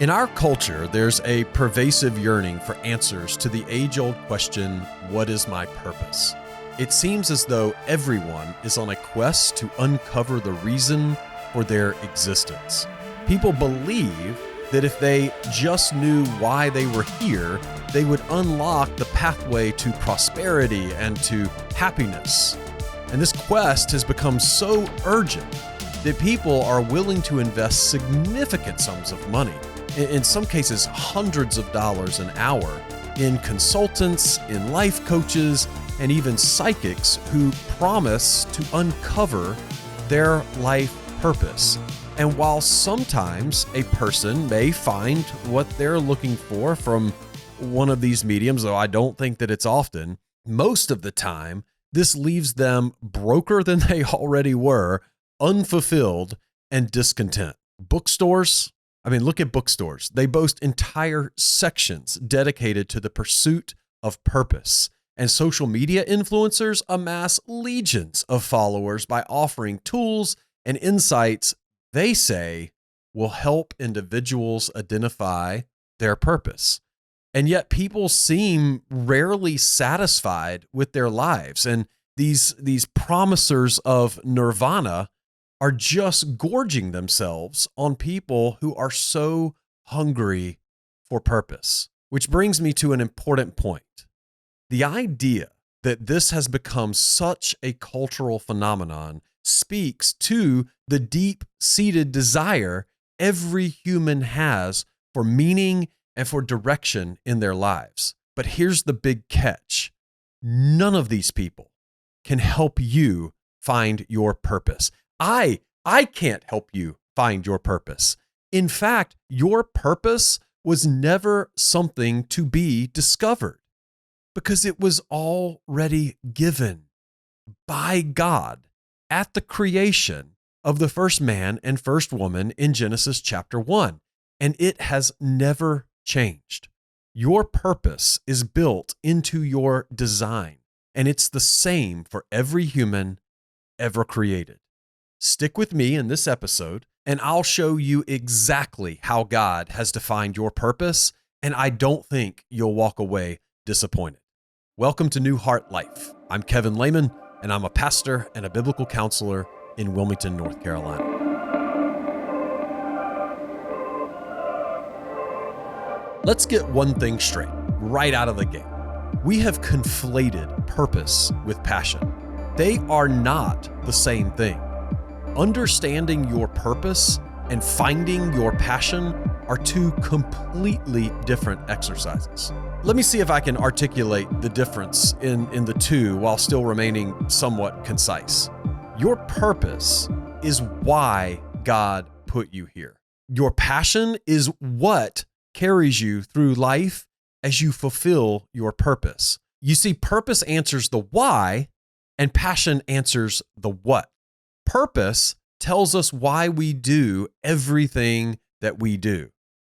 In our culture, there's a pervasive yearning for answers to the age-old question, what is my purpose? It seems as though everyone is on a quest to uncover the reason for their existence. People believe that if they just knew why they were here, they would unlock the pathway to prosperity and to happiness. And this quest has become so urgent that people are willing to invest significant sums of money, in some cases hundreds of dollars an hour, in consultants, in life coaches, and even psychics who promise to uncover their life purpose. And while sometimes a person may find what they're looking for from one of these mediums, though I don't think that it's often, most of the time, this leaves them broker than they already were, unfulfilled, and discontent. Bookstores, look at bookstores. They boast entire sections dedicated to the pursuit of purpose. And social media influencers amass legions of followers by offering tools and insights they say will help individuals identify their purpose. And yet people seem rarely satisfied with their lives. And these promisers of nirvana are just gorging themselves on people who are so hungry for purpose. Which brings me to an important point. The idea that this has become such a cultural phenomenon speaks to the deep-seated desire every human has for meaning and for direction in their lives. But here's the big catch. None of these people can help you find your purpose. I can't help you find your purpose. In fact, your purpose was never something to be discovered because it was already given by God at the creation of the first man and first woman in Genesis chapter 1, and it has never changed. Your purpose is built into your design, and it's the same for every human ever created. Stick with me in this episode, and I'll show you exactly how God has defined your purpose, and I don't think you'll walk away disappointed. Welcome to New Heart Life. I'm Kevin Lehman, and I'm a pastor and a biblical counselor in Wilmington, North Carolina. Let's get one thing straight right out of the gate. We have conflated purpose with passion. They are not the same thing. Understanding your purpose and finding your passion are two completely different exercises. Let me see if I can articulate the difference in the two while still remaining somewhat concise. Your purpose is why God put you here. Your passion is what carries you through life as you fulfill your purpose. You see, purpose answers the why, and passion answers the what. Purpose tells us why we do everything that we do,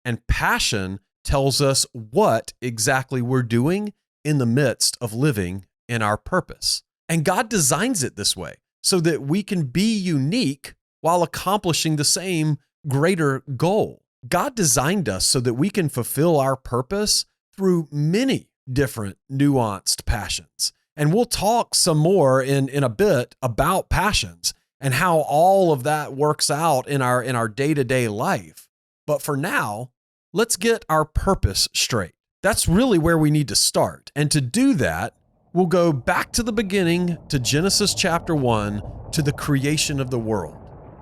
and passion tells us what exactly we're doing in the midst of living in our purpose. And God designs it this way so that we can be unique while accomplishing the same greater goal. God designed us so that we can fulfill our purpose through many different nuanced passions. And we'll talk some more in a bit about passions and how all of that works out in our day-to-day life. But for now, let's get our purpose straight. That's really where we need to start. And to do that, we'll go back to the beginning, to Genesis chapter 1, to the creation of the world.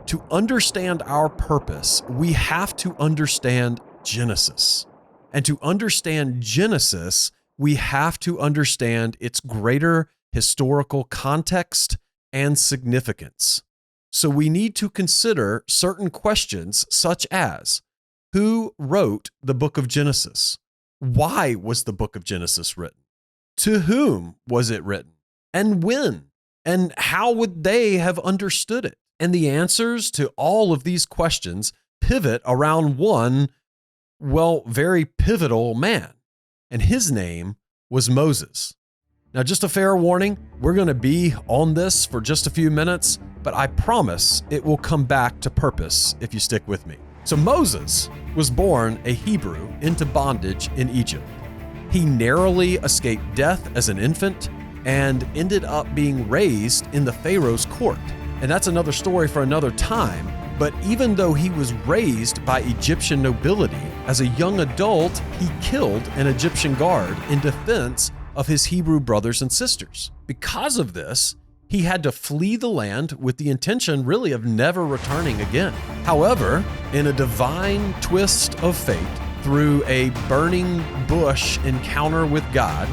To understand our purpose, we have to understand Genesis. And to understand Genesis, we have to understand its greater historical context and significance. So we need to consider certain questions such as, who wrote the book of Genesis? Why was the book of Genesis written? To whom was it written? And when? And how would they have understood it? And the answers to all of these questions pivot around one, very pivotal man. And his name was Moses. Now, just a fair warning, we're going to be on this for just a few minutes, but I promise it will come back to purpose if you stick with me. So Moses was born a Hebrew into bondage in Egypt. He narrowly escaped death as an infant and ended up being raised in the Pharaoh's court. And that's another story for another time. But even though he was raised by Egyptian nobility, as a young adult, he killed an Egyptian guard in defense of his Hebrew brothers and sisters. Because of this, he had to flee the land with the intention really of never returning again. However, in a divine twist of fate, through a burning bush encounter with God,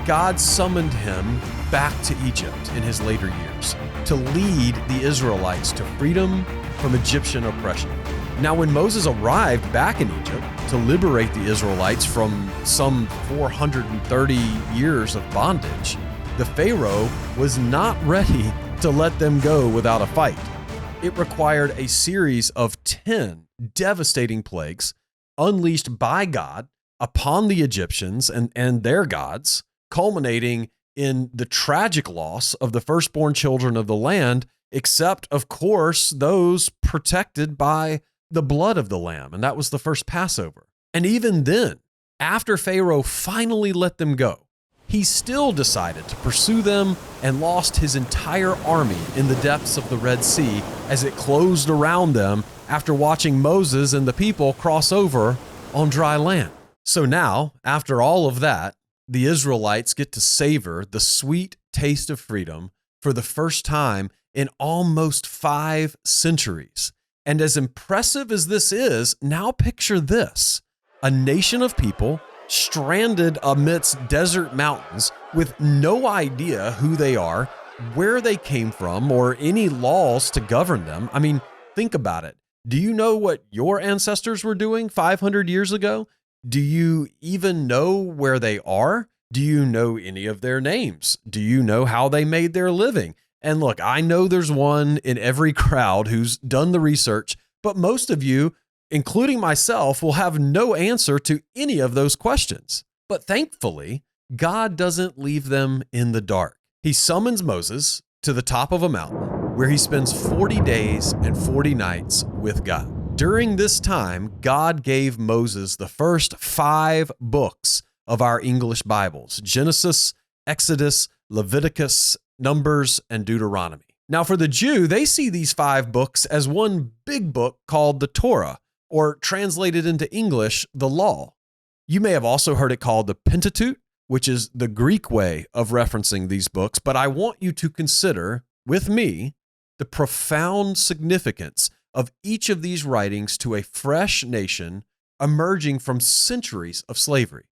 God summoned him back to Egypt in his later years to lead the Israelites to freedom from Egyptian oppression. Now, when Moses arrived back in Egypt to liberate the Israelites from some 430 years of bondage, the Pharaoh was not ready to let them go without a fight. It required a series of 10 devastating plagues unleashed by God upon the Egyptians and their gods, culminating in the tragic loss of the firstborn children of the land, except, of course, those protected by the blood of the lamb. And that was the first Passover. And even then, after Pharaoh finally let them go, he still decided to pursue them and lost his entire army in the depths of the Red Sea as it closed around them after watching Moses and the people cross over on dry land. So now, after all of that, the Israelites get to savor the sweet taste of freedom for the first time in almost 5 centuries. And as impressive as this is, now picture this: a nation of people stranded amidst desert mountains with no idea who they are, where they came from, or any laws to govern them. I mean, think about it. Do you know what your ancestors were doing 500 years ago? Do you even know where they are? Do you know any of their names? Do you know how they made their living? And look, I know there's one in every crowd who's done the research, but most of you, including myself, will have no answer to any of those questions. But thankfully, God doesn't leave them in the dark. He summons Moses to the top of a mountain where he spends 40 days and 40 nights with God. During this time, God gave Moses the first 5 books of our English Bibles: Genesis, Exodus, Leviticus, Numbers, and Deuteronomy. Now, for the Jew, they see these 5 books as one big book called the Torah, or translated into English, the Law. You may have also heard it called the Pentateuch, which is the Greek way of referencing these books, but I want you to consider, with me, the profound significance of each of these writings to a fresh nation emerging from centuries of slavery.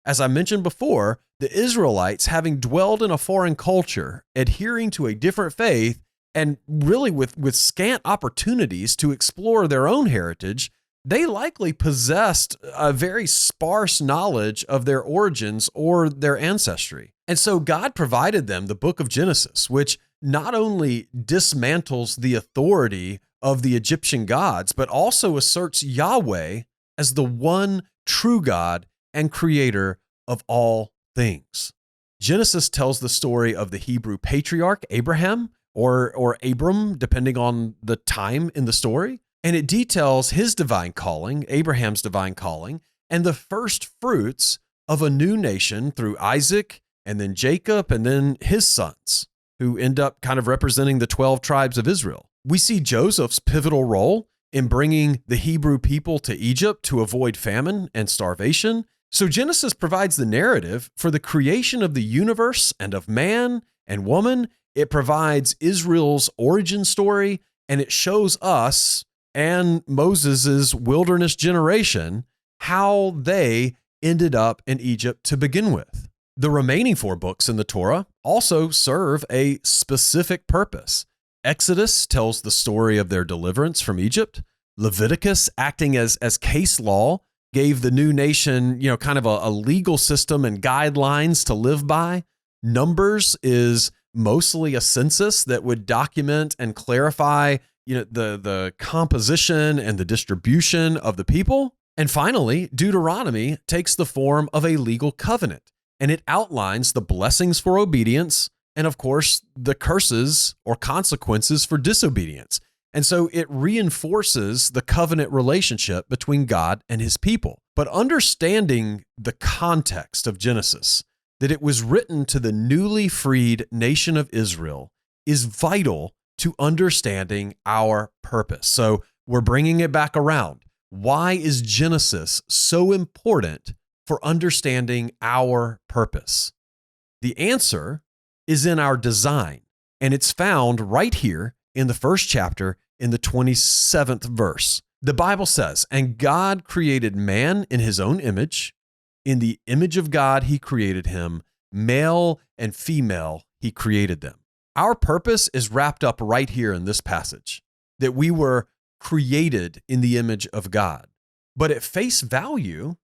As I mentioned before, the Israelites, having dwelled in a foreign culture, adhering to a different faith, and really with scant opportunities to explore their own heritage, they likely possessed a very sparse knowledge of their origins or their ancestry. And so God provided them the book of Genesis, which not only dismantles the authority of the Egyptian gods, but also asserts Yahweh as the one true God and creator of all things. Genesis tells the story of the Hebrew patriarch Abraham, or Abram, depending on the time in the story. And it details his divine calling, Abraham's divine calling, and the first fruits of a new nation through Isaac and then Jacob and then his sons, who end up kind of representing the 12 tribes of Israel. We see Joseph's pivotal role in bringing the Hebrew people to Egypt to avoid famine and starvation. So Genesis provides the narrative for the creation of the universe and of man and woman. It provides Israel's origin story, and it shows us and Moses' wilderness generation how they ended up in Egypt to begin with. The remaining 4 books in the Torah also serve a specific purpose. Exodus tells the story of their deliverance from Egypt. Leviticus, acting as case law, gave the new nation, kind of a legal system and guidelines to live by. Numbers is mostly a census that would document and clarify, the composition and the distribution of the people. And finally, Deuteronomy takes the form of a legal covenant, and it outlines the blessings for obedience and, of course, the curses or consequences for disobedience. And so it reinforces the covenant relationship between God and his people. But understanding the context of Genesis, that it was written to the newly freed nation of Israel, is vital to understanding our purpose. So we're bringing it back around. Why is Genesis so important for understanding our purpose? The answer is in our design, and it's found right here in the first chapter in the 27th verse. The Bible says, "And God created man in his own image. In the image of God, he created him. Male and female, he created them." Our purpose is wrapped up right here in this passage, that we were created in the image of God. But at face value,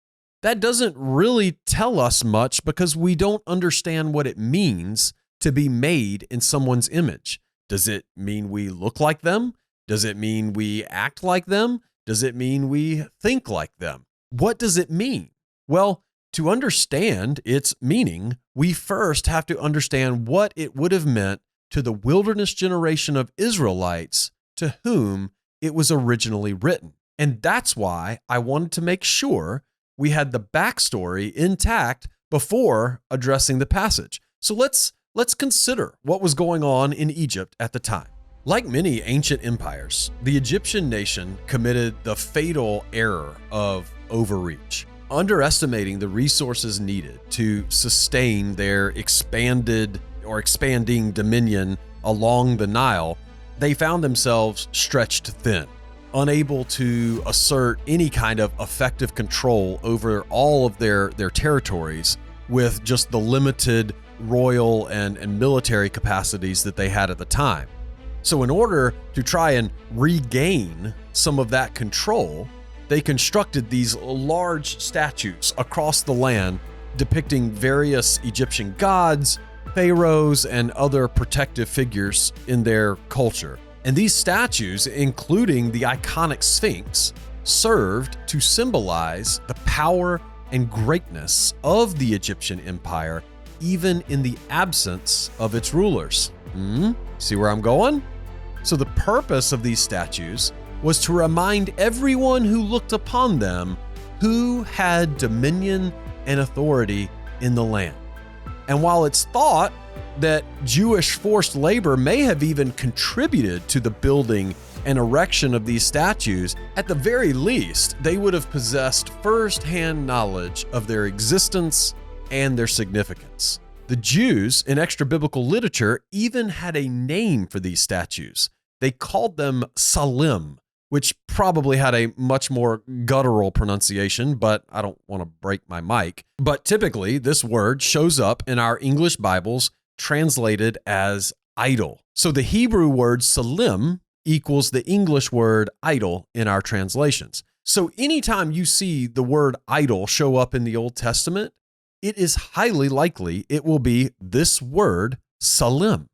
that doesn't really tell us much because we don't understand what it means to be made in someone's image. Does it mean we look like them? Does it mean we act like them? Does it mean we think like them? What does it mean? Well, to understand its meaning, we first have to understand what it would have meant to the wilderness generation of Israelites to whom it was originally written. And that's why I wanted to make sure we had the backstory intact before addressing the passage. So let's consider what was going on in Egypt at the time. Like many ancient empires, the Egyptian nation committed the fatal error of overreach, underestimating the resources needed to sustain their expanding dominion along the Nile. They found themselves stretched thin, unable to assert any kind of effective control over all of their territories with just the limited royal and military capacities that they had at the time. So in order to try and regain some of that control, they constructed these large statues across the land depicting various Egyptian gods, pharaohs, and other protective figures in their culture. And these statues, including the iconic Sphinx, served to symbolize the power and greatness of the Egyptian empire, even in the absence of its rulers. See where I'm going? So the purpose of these statues was to remind everyone who looked upon them who had dominion and authority in the land. And while it's thought that Jewish forced labor may have even contributed to the building and erection of these statues, at the very least, they would have possessed first-hand knowledge of their existence and their significance. The Jews in extra-biblical literature even had a name for these statues. They called them salim, which probably had a much more guttural pronunciation, but I don't want to break my mic. But typically, this word shows up in our English Bibles translated as idol. So the Hebrew word salim equals the English word idol in our translations. So anytime you see the word idol show up in the Old Testament, it is highly likely it will be this word salim.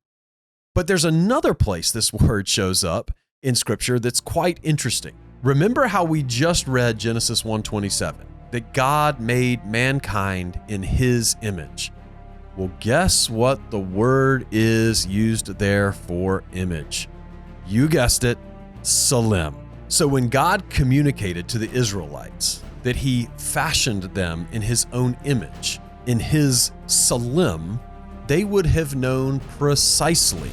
But there's another place this word shows up in Scripture that's quite interesting. Remember how we just read Genesis 1:27, that God made mankind in his image. Well, guess what the word is used there for image? You guessed it, salim. So when God communicated to the Israelites that he fashioned them in his own image, in his salim, they would have known precisely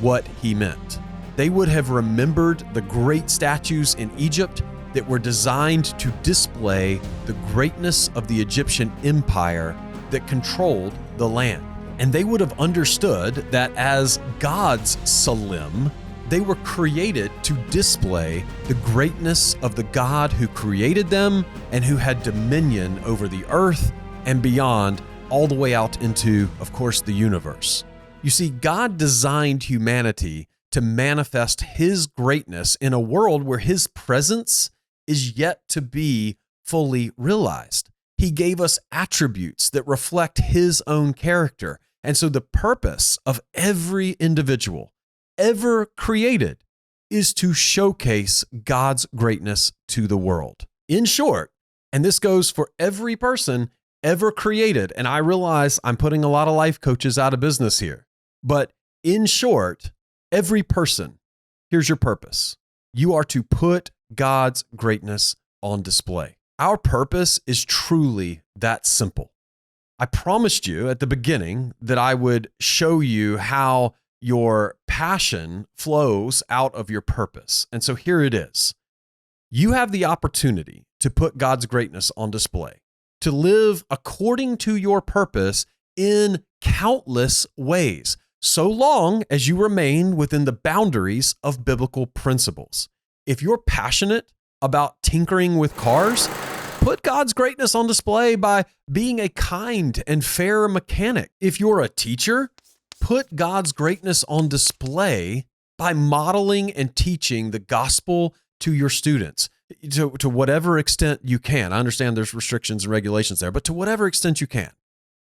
what he meant. They would have remembered the great statues in Egypt that were designed to display the greatness of the Egyptian empire that controlled the land. And they would have understood that as God's salim, they were created to display the greatness of the God who created them and who had dominion over the earth and beyond, all the way out into, of course, the universe. You see, God designed humanity to manifest his greatness in a world where his presence is yet to be fully realized. He gave us attributes that reflect his own character. And so the purpose of every individual ever created is to showcase God's greatness to the world. In short, and this goes for every person ever created, and I realize I'm putting a lot of life coaches out of business here, but in short, every person, here's your purpose. You are to put God's greatness on display. Our purpose is truly that simple. I promised you at the beginning that I would show you how your passion flows out of your purpose. And so here it is. You have the opportunity to put God's greatness on display, to live according to your purpose in countless ways, so long as you remain within the boundaries of biblical principles. If you're passionate about tinkering with cars, put God's greatness on display by being a kind and fair mechanic. If you're a teacher, put God's greatness on display by modeling and teaching the gospel to your students to whatever extent you can. I understand there's restrictions and regulations there, but to whatever extent you can.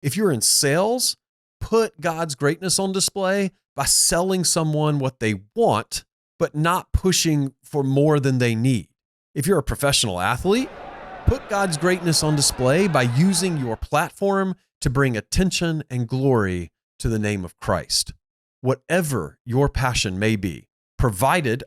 If you're in sales, put God's greatness on display by selling someone what they want, but not pushing for more than they need. If you're a professional athlete, put God's greatness on display by using your platform to bring attention and glory to the name of Christ. Whatever your passion may be, provided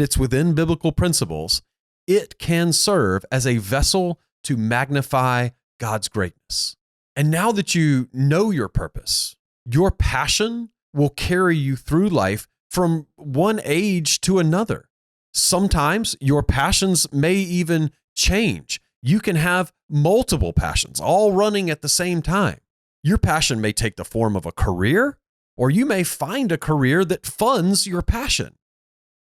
it's within biblical principles, it can serve as a vessel to magnify God's greatness. And now that you know your purpose, your passion will carry you through life from one age to another. Sometimes your passions may even change. You can have multiple passions all running at the same time. Your passion may take the form of a career, or you may find a career that funds your passion.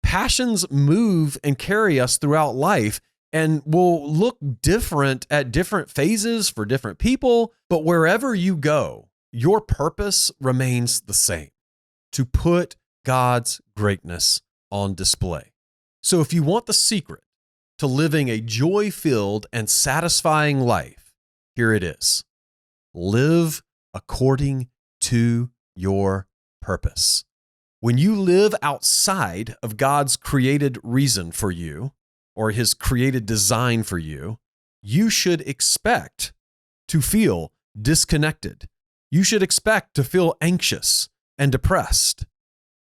Passions move and carry us throughout life and will look different at different phases for different people, but wherever you go, your purpose remains the same: to put God's greatness on display. So if you want the secret to living a joy-filled and satisfying life, here it is. Live according to your purpose. When you live outside of God's created reason for you, or his created design for you, you should expect to feel disconnected. You should expect to feel anxious and depressed.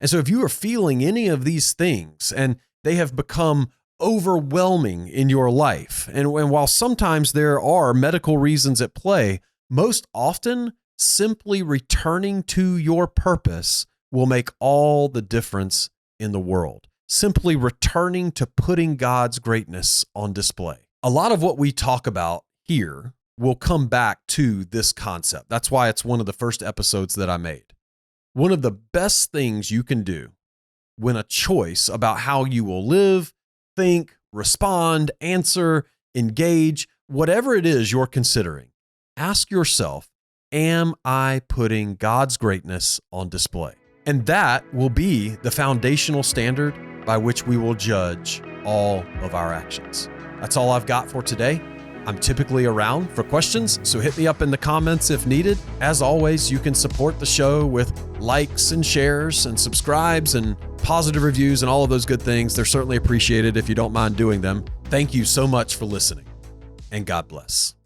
And so if you are feeling any of these things and they have become overwhelming in your life, and while sometimes there are medical reasons at play, most often simply returning to your purpose will make all the difference in the world. Simply returning to putting God's greatness on display. A lot of what we talk about here will come back to this concept. That's why it's one of the first episodes that I made. One of the best things you can do when a choice about how you will live, think, respond, answer, engage, whatever it is you're considering, ask yourself, am I putting God's greatness on display? And that will be the foundational standard by which we will judge all of our actions. That's all I've got for today. I'm typically around for questions, so hit me up in the comments if needed. As always, you can support the show with likes and shares and subscribes and positive reviews and all of those good things. They're certainly appreciated if you don't mind doing them. Thank you so much for listening, and God bless.